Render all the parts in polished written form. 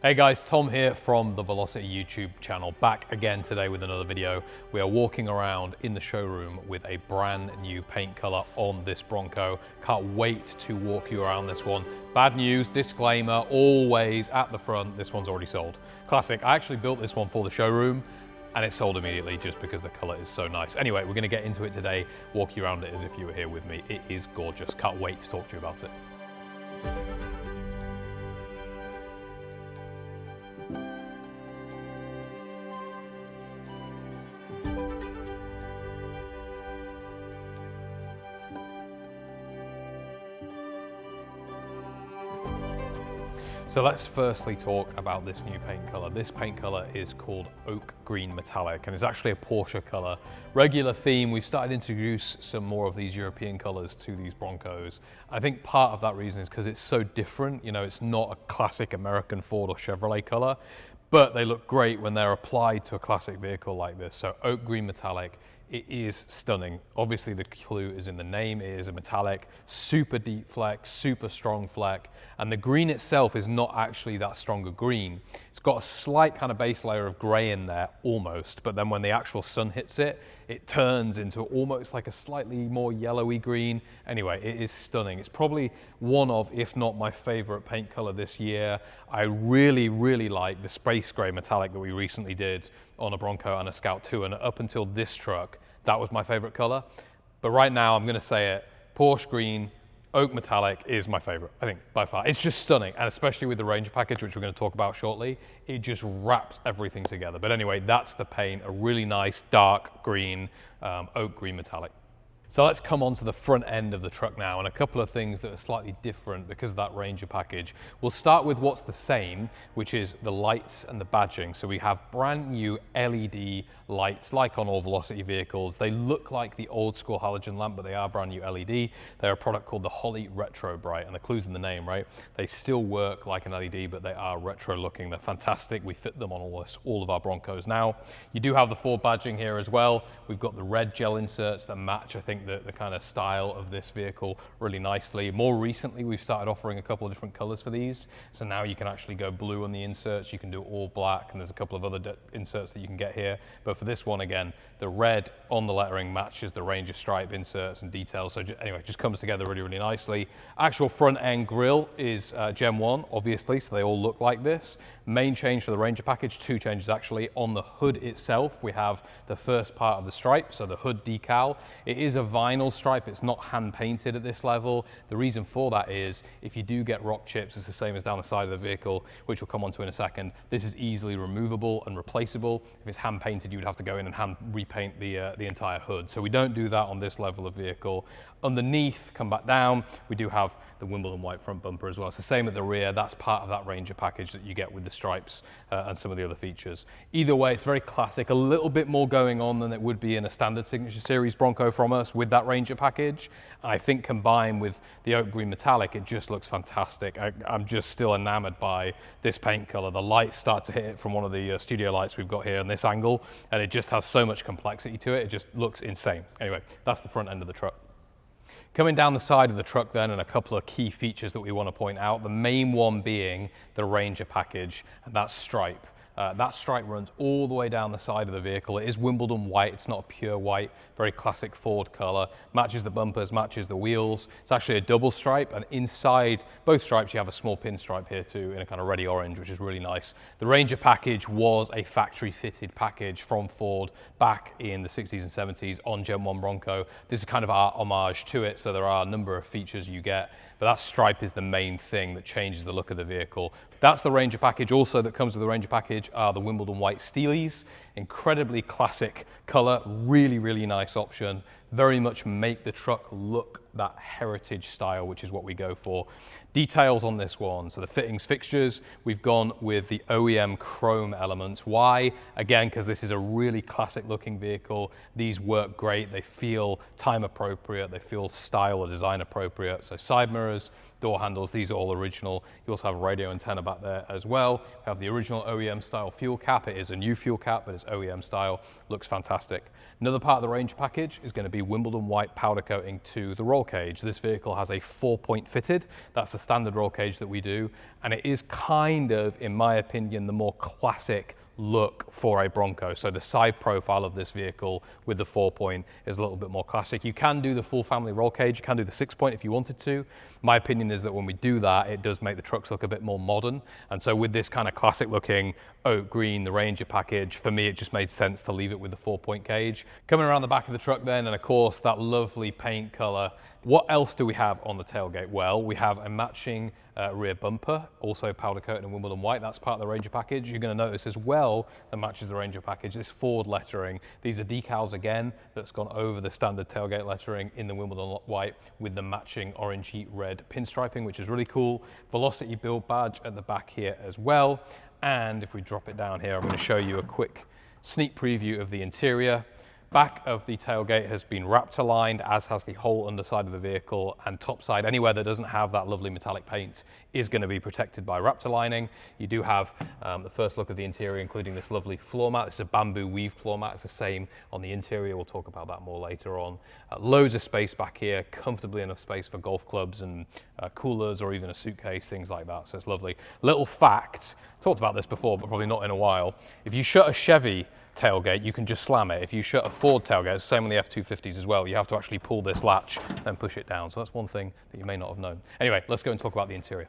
Hey guys, Tom here from the Velocity YouTube channel, back again today with another video. We are walking around in the showroom with a brand new paint color on this Bronco. Can't wait to walk you around this one. Bad news, disclaimer, always at the front, this one's already sold. Classic, I actually built this one for the showroom and it sold immediately just because the color is so nice. Anyway, we're gonna get into it today, walk you around it as if you were here with me. It is gorgeous, can't wait to talk to you about it. So let's firstly talk about this new paint color. This paint color is called Oak Green Metallic and it's actually a Porsche color. Regular theme, we've started to introduce some more of these European colors to these Broncos. I think part of that reason is because it's so different. You know, it's not a classic American Ford or Chevrolet color, but they look great when they're applied to a classic vehicle like this. So Oak Green Metallic, it is stunning. Obviously the clue is in the name, it is a metallic, super deep fleck, super strong fleck, and the green itself is not actually that stronger green. It's got a slight kind of base layer of gray in there, almost, but then when the actual sun hits it, it turns into almost like a slightly more yellowy green. Anyway, it is stunning. It's probably one of, if not my favorite paint color this year. I really, really like the space gray metallic that we recently did on a Bronco and a Scout 2, and up until this truck, that was my favorite color. But right now, I'm gonna say it, Porsche green, Oak metallic is my favorite, I think, by far. It's just stunning, and especially with the Ranger package, which we're gonna talk about shortly, it just wraps everything together. But anyway, that's the paint, a really nice dark green, Oak green metallic. So let's come on to the front end of the truck now, and a couple of things that are slightly different because of that Ranger package. We'll start with what's the same, which is the lights and the badging. So we have brand new LED lights, like on all Velocity vehicles. They look like the old school halogen lamp, but they are brand new LED. They're a product called the Holley Retro Bright, and the clue's in the name, right? They still work like an LED, but they are retro looking. They're fantastic. We fit them on all of our Broncos now. You do have the Ford badging here as well. We've got the red gel inserts that match, I think, the kind of style of this vehicle really nicely. More recently, we've started offering a couple of different colors for these. So now you can actually go blue on the inserts, you can do all black, and there's a couple of other inserts that you can get here. But for this one, again, the red on the lettering matches the Ranger stripe inserts and details. So anyway, it just comes together really, really nicely. Actual front end grille is Gen 1, obviously, so they all look like this. Main change for the Ranger package, two changes actually. On the hood itself, we have the first part of the stripe, so the hood decal. It is a vinyl stripe, it's not hand painted at this level. The reason for that is if you do get rock chips, it's the same as down the side of the vehicle, which we'll come on to in a second. This is easily removable and replaceable. If it's hand painted, you would have to go in and hand repaint the entire hood. So we don't do that on this level of vehicle. Underneath, come back down, we do have the Wimbledon white front bumper as well. It's the same at the rear. That's part of that Ranger package that you get with the stripes and some of the other features. Either way, it's very classic, a little bit more going on than it would be in a standard Signature Series Bronco from us with that Ranger package. I think combined with the Oak Green Metallic, it just looks fantastic. I'm just still enamored by this paint color. The lights start to hit it from one of the studio lights we've got here on this angle, and it just has so much complexity to it. It just looks insane. Anyway, that's the front end of the truck. Coming down the side of the truck then, and a couple of key features that we want to point out, the main one being the Ranger package, and that stripe. That stripe runs all the way down the side of the vehicle. It is Wimbledon white, it's not a pure white, very classic Ford color. Matches the bumpers, matches the wheels. It's actually a double stripe, and inside both stripes you have a small pinstripe here too in a kind of reddy orange, which is really nice. The Ranger package was a factory fitted package from Ford back in the 60s and 70s on Gen 1 Bronco. This is kind of our homage to it, so there are a number of features you get, but that stripe is the main thing that changes the look of the vehicle. That's the Ranger package. Also that comes with the Ranger package are the Wimbledon white Steelies. Incredibly classic color, really, really nice option. Very much make the truck look that heritage style, which is what we go for. Details on this one. So the fittings, fixtures, we've gone with the OEM chrome elements. Why? Again, because this is a really classic looking vehicle. These work great. They feel time appropriate. They feel style or design appropriate. So side mirrors, door handles, these are all original. You also have a radio antenna back there as well. We have the original OEM style fuel cap. It is a new fuel cap, but it's OEM style. Looks fantastic. Another part of the Ranger package is going to be Wimbledon white powder coating to the roll cage. This vehicle has a 4-point fitted. That's the standard roll cage that we do. And it is kind of, in my opinion, the more classic look for a Bronco. So the side profile of this vehicle with the 4-point is a little bit more classic. You can do the full family roll cage, you can do the 6-point if you wanted to. My opinion is that when we do that, it does make the trucks look a bit more modern. And so with this kind of classic looking oak green, the Ranger package, for me it just made sense to leave it with the 4-point cage. Coming around the back of the truck then, and of course that lovely paint color. What else do we have on the tailgate? Well, we have a matching rear bumper, also powder coated in Wimbledon white. That's part of the Ranger package. You're going to notice as well that matches the Ranger package, this Ford lettering. These are decals again that's gone over the standard tailgate lettering in the Wimbledon white with the matching orange heat red pinstriping, which is really cool. Velocity build badge at the back here as well. And if we drop it down here, I'm going to show you a quick sneak preview of the interior. Back of the tailgate has been Raptor lined, as has the whole underside of the vehicle, and top side, anywhere that doesn't have that lovely metallic paint, is going to be protected by Raptor lining. You do have the first look of the interior, including this lovely floor mat. This is a bamboo weave floor mat. It's the same on the interior. We'll talk about that more later on. Loads of space back here, comfortably enough space for golf clubs and coolers or even a suitcase, things like that. So it's lovely. Little fact, talked about this before, but probably not in a while. If you shut a Chevy tailgate, you can just slam it. If you shut a Ford tailgate, it's the same on the F250s as well. You have to actually pull this latch and push it down. So that's one thing that you may not have known. Anyway, let's go and talk about the interior.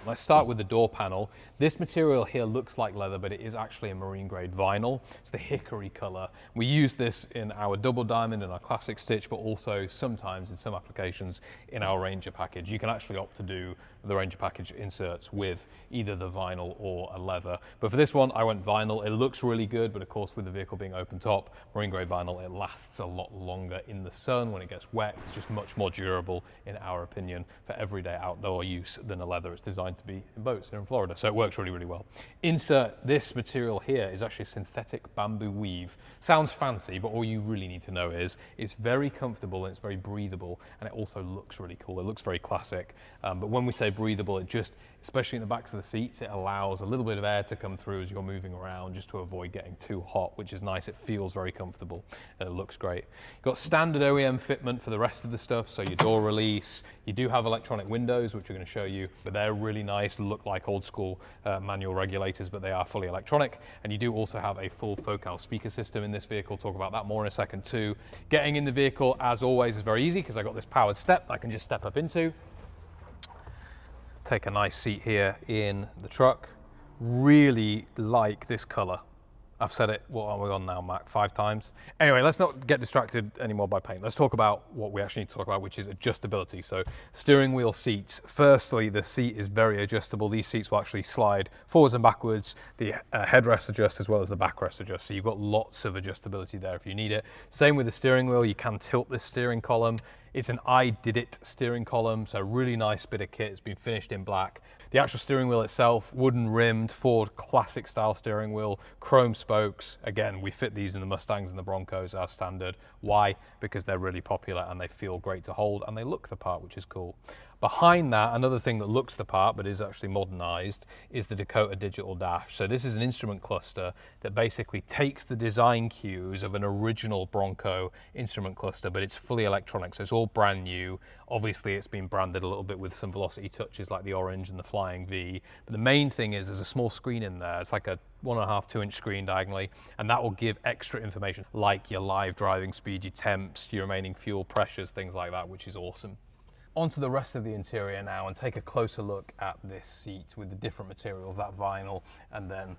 Let's start with the door panel. This material here looks like leather, but it is actually a marine grade vinyl. It's the Hickory color. We use this in our double diamond and our classic stitch, but also sometimes in some applications in our Ranger package. You can actually opt to do the Ranger package inserts with either the vinyl or a leather. But for this one, I went vinyl. It looks really good, but of course with the vehicle being open top, marine grade vinyl, it lasts a lot longer in the sun when it gets wet. It's just much more durable, in our opinion, for everyday outdoor use than a leather. It's designed to be in boats here in Florida, so it works really, really well. Insert this material here is actually synthetic bamboo weave. Sounds fancy, but all you really need to know is it's very comfortable and it's very breathable, and it also looks really cool. It looks very classic, but when we say breathable, it just, especially in the backs of the seats, it allows a little bit of air to come through as you're moving around, just to avoid getting too hot, which is nice. It feels very comfortable and it looks great. You've got standard OEM fitment for the rest of the stuff, so your door release. You do have electronic windows, which we're going to show you, but they're really nice, look like old school manual regulators, but they are fully electronic. And you do also have a full focal speaker system in this vehicle. Talk about that more in a second too. Getting in the vehicle, as always, is very easy because I got this powered step I can just step up into. Take a nice seat here in the truck. Really like this color. I've said it, what are we on now, Mac? 5 times? Anyway, let's not get distracted anymore by paint. Let's talk about what we actually need to talk about, which is adjustability. So steering wheel seats. Firstly, the seat is very adjustable. These seats will actually slide forwards and backwards. The headrest adjusts as well as the backrest adjusts. So you've got lots of adjustability there if you need it. Same with the steering wheel. You can tilt this steering column. It's an I did it steering column, so really nice bit of kit. It's been finished in black. The actual steering wheel itself, wooden rimmed Ford classic style steering wheel, chrome spokes. Again, we fit these in the Mustangs and the Broncos as standard. Why? Because they're really popular and they feel great to hold and they look the part, which is cool. Behind that, another thing that looks the part but is actually modernized is the Dakota digital dash. So this is an instrument cluster that basically takes the design cues of an original Bronco instrument cluster, but it's fully electronic, so it's all brand new. Obviously it's been branded a little bit with some velocity touches like the orange and the flying V, but the main thing is there's a small screen in there. It's like a 1.5 to 2 inch screen diagonally, and that will give extra information like your live driving speed, your temps, your remaining fuel pressures, things like that, which is awesome. Onto the rest of the interior now and take a closer look at this seat with the different materials, that vinyl and then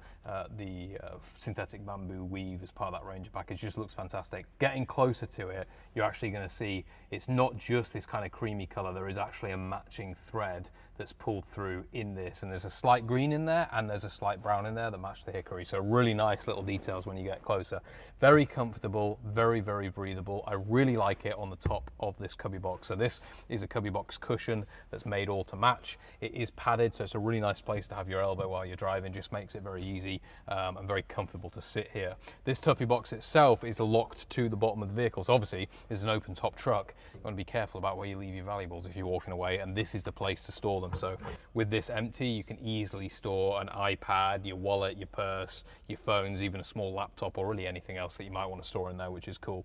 the synthetic bamboo weave as part of that Ranger package. Just looks fantastic. Getting closer to it, you're actually going to see it's not just this kind of creamy color. There is actually a matching thread that's pulled through in this, and there's a slight green in there and there's a slight brown in there that match the Hickory. So really nice little details when you get closer. Very comfortable, very, very breathable. I really like it on the top of this cubby box. So this is a cubby box cushion that's made all to match. It is padded, so it's a really nice place to have your elbow while you're driving. Just makes it very easy and very comfortable to sit here. This Tuffy box itself is locked to the bottom of the vehicle. So obviously, it's an open top truck. You want to be careful about where you leave your valuables if you're walking away, and this is the place to store them. So with this empty, you can easily store an iPad, your wallet, your purse, your phones, even a small laptop, or really anything else that you might want to store in there, which is cool.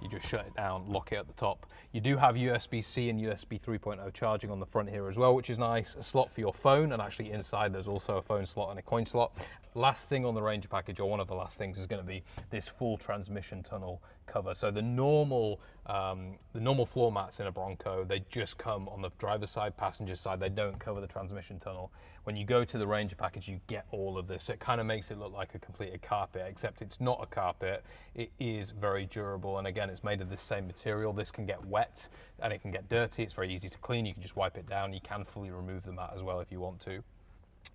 You just shut it down, lock it at the top. You do have USB-C and USB 3.0 charging on the front here as well, which is nice. A slot for your phone, and actually inside there's also a phone slot and a coin slot. Last thing on the Ranger package, or one of the last things, is going to be this full transmission tunnel cover. So the normal floor mats in a Bronco, they just come on the driver's side, passenger side. They don't cover the transmission tunnel. When you go to the Ranger package, you get all of this. So it kind of makes it look like a completed carpet, except it's not a carpet. It is very durable, and again, it's made of the same material. This can get wet and it can get dirty. It's very easy to clean. You can just wipe it down. You can fully remove the mat as well if you want to.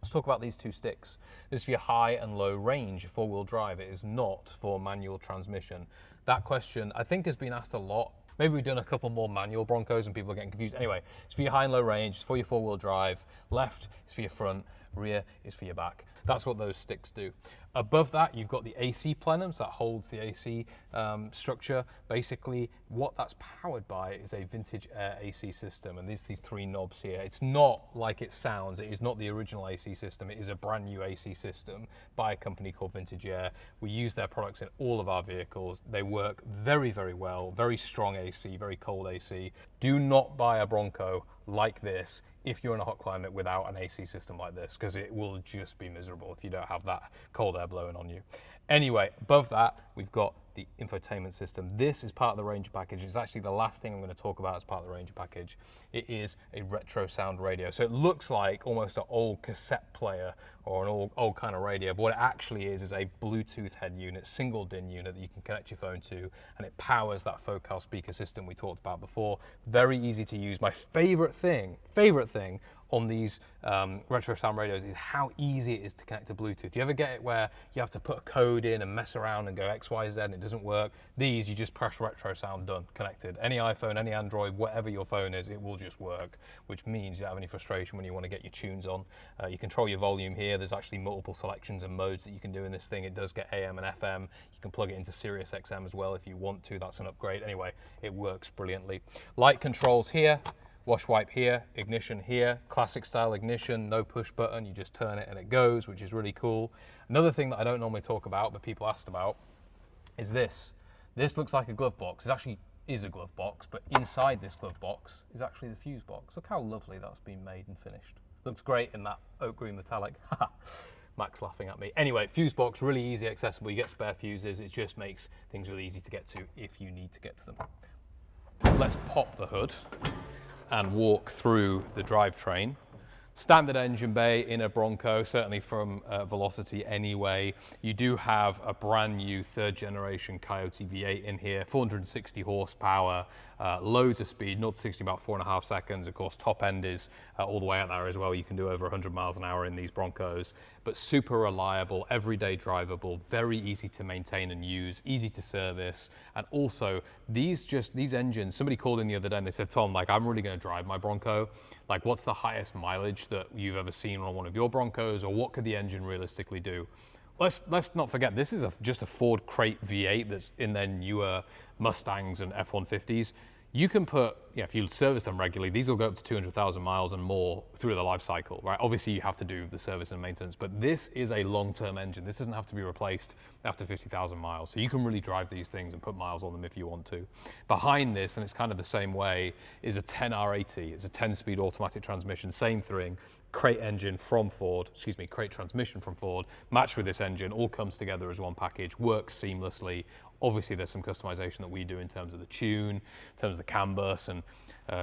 Let's talk about these two sticks. This is for your high and low range four-wheel drive. It is not for manual transmission. That question, I think, has been asked a lot. Maybe we've done a couple more manual Broncos and people are getting confused. Anyway, it's for your high and low range, it's for your four-wheel drive. Left is for your front, rear is for your back. That's what those sticks do. Above that, you've got the AC plenum, so that holds the AC structure. Basically, what that's powered by is a vintage air AC system, and these three knobs here. It's not like it sounds. It is not the original AC system. It is a brand new AC system by a company called Vintage Air. We use their products in all of our vehicles. They work very, very well. Very strong AC, very cold AC. Do not buy a Bronco like this if you're in a hot climate without an AC system like this, because it will just be miserable if you don't have that cold air blowing on you. Anyway, above that, we've got the infotainment system. This is part of the Ranger package. It's actually the last thing I'm going to talk about as part of the Ranger package. It is a retro sound radio. So it looks like almost an old cassette player or an old kind of radio, but what it actually is a Bluetooth head unit, single DIN unit that you can connect your phone to, and it powers that Focal speaker system we talked about before. Very easy to use. My favorite thing on these retro sound radios is how easy it is to connect to Bluetooth. You ever get it where you have to put a code in and mess around and go X, Y, Z and it doesn't work? These, you just press retro sound, done, connected. Any iPhone, any Android, whatever your phone is, it will just work, which means you don't have any frustration when you want to get your tunes on. You control your volume here. There's actually multiple selections and modes that you can do in this thing. It does get AM and FM. You can plug it into Sirius XM as well if you want to. That's an upgrade. Anyway, it works brilliantly. Light controls here. Wash wipe here, ignition here, classic style ignition, no push button, you just turn it and it goes, which is really cool. Another thing that I don't normally talk about, but people asked about, is this. This looks like a glove box. It actually is a glove box, but inside this glove box is actually the fuse box. Look how lovely that's been made and finished. Looks great in that oak green metallic. Max laughing at me. Anyway, fuse box, really easy, accessible. You get spare fuses. It just makes things really easy to get to if you need to get to them. Let's pop the hood and walk through the drivetrain. Standard engine bay in a Bronco, certainly from Velocity anyway. You do have a brand new third generation Coyote V8 in here, 460 horsepower, loads of speed, 0 to 60 about 4.5 seconds. Of course, top end is all the way out there as well. You can do over 100 miles an hour in these Broncos, but super reliable, everyday drivable, very easy to maintain and use, easy to service. And also these engines, somebody called in the other day and they said, Tom, like, I'm really going to drive my Bronco. Like, what's the highest mileage that you've ever seen on one of your Broncos, or what could the engine realistically do? Let's not forget, this is just a Ford Crate V8 that's in their newer Mustangs and F-150s. You can put, if you service them regularly, these will go up to 200,000 miles and more through the life cycle, right? Obviously, you have to do the service and maintenance, but this is a long-term engine. This doesn't have to be replaced after 50,000 miles. So you can really drive these things and put miles on them if you want to. Behind this, and it's kind of the same way, is a 10R80. It's a 10-speed automatic transmission, same thing. Crate engine from Ford, crate transmission from Ford, matched with this engine, all comes together as one package, works seamlessly. Obviously, there's some customization that we do in terms of the tune, in terms of the CAN bus and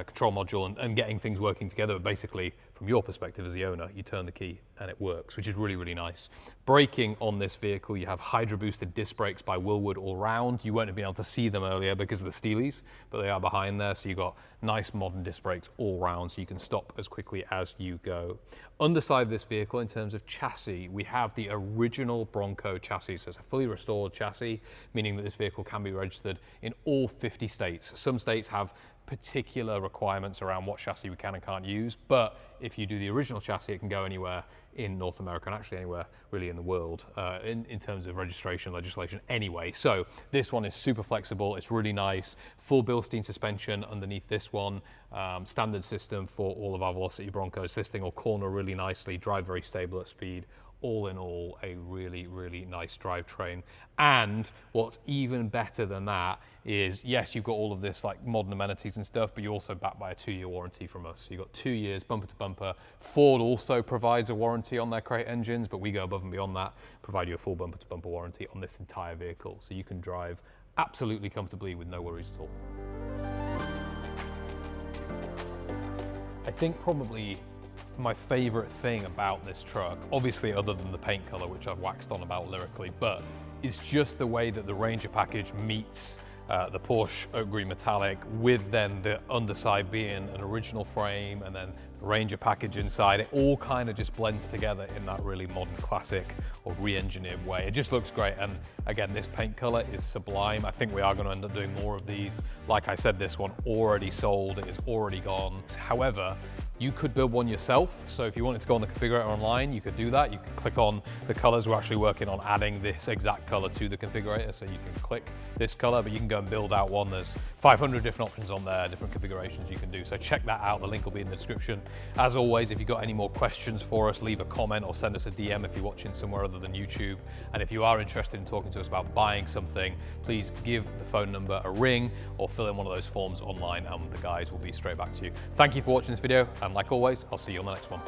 control module and getting things working together. But basically, from your perspective as the owner, you turn the key and it works, which is really, really nice. Braking on this vehicle, you have hydro boosted disc brakes by Willwood all round. You won't have been able to see them earlier because of the Steelies, but they are behind there. So you've got nice modern disc brakes all round, so you can stop as quickly as you go. Underside of this vehicle, in terms of chassis, we have the original Bronco chassis. So it's a fully restored chassis, meaning that this vehicle can be registered in all 50 states. Some states have particular requirements around what chassis we can and can't use, but if you do the original chassis, it can go anywhere in North America and actually anywhere really in the world in terms of registration legislation anyway. So this one is super flexible, it's really nice, full Bilstein suspension underneath this one, standard system for all of our Velocity Broncos. This thing will corner really nicely, drive very stable at speed. All in all, a really, really nice drivetrain. And what's even better than that is, yes, you've got all of this like modern amenities and stuff, but you're also backed by a 2-year warranty from us. So you've got 2 years bumper to bumper. Ford also provides a warranty on their crate engines, but we go above and beyond that, provide you a full bumper to bumper warranty on this entire vehicle. So you can drive absolutely comfortably with no worries at all. I think probably my favorite thing about this truck, obviously other than the paint color, which I've waxed on about lyrically, but is just the way that the Ranger package meets the Porsche Oak Green Metallic, with then the underside being an original frame and then the Ranger package inside. It all kind of just blends together in that really modern classic or re-engineered way. It just looks great, and again, this paint color is sublime. I think we are going to end up doing more of these. Like I said, this one already sold, it is already gone. However, you could build one yourself. So if you wanted to go on the configurator online, you could do that. You can click on the colors. We're actually working on adding this exact color to the configurator, so you can click this color, but you can go and build out one. There's 500 different options on there, different configurations you can do. So check that out. The link will be in the description. As always, if you've got any more questions for us, leave a comment or send us a DM if you're watching somewhere other than YouTube. And if you are interested in talking to us about buying something, please give the phone number a ring or fill in one of those forms online and the guys will be straight back to you. Thank you for watching this video. And like always, I'll see you on the next one.